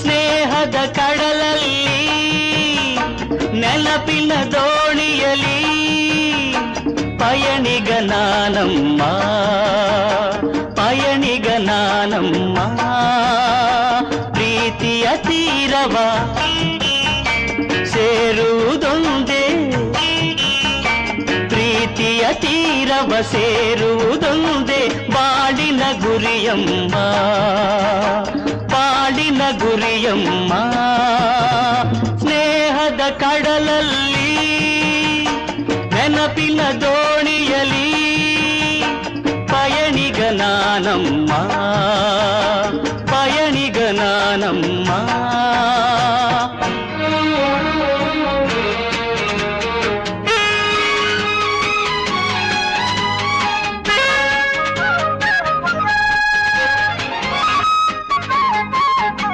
ಸ್ನೇಹದ ಕಡಲಲ್ಲಿ ನೆನಪಿನ ದೋಣಿಯಲಿ ಪಯಣಿಗ ನಾನಮ್ಮ ಪಯಣಿಗ ನಾನಮ್ಮ ಪ್ರೀತಿಯ ತೀರವ ಸೇರುವುದೊಂದೇ ಪ್ರೀತಿಯ ತೀರವ ಸೇರುವುದೊಂದೇ ಬಾಳಿನ ಗುರಿಯಮ್ಮ ಬಾಳಿನ ಗುರಿಯಮ್ಮ ಸ್ನೇಹದ ಕಡಲಲ್ಲಿ ನೆನಪಿನ ದೋಣಿಯಲಿ ಪಯಣಿಗ ನಾನಮ್ಮ ಪಯಣಿಗ ನಾನಮ್ಮ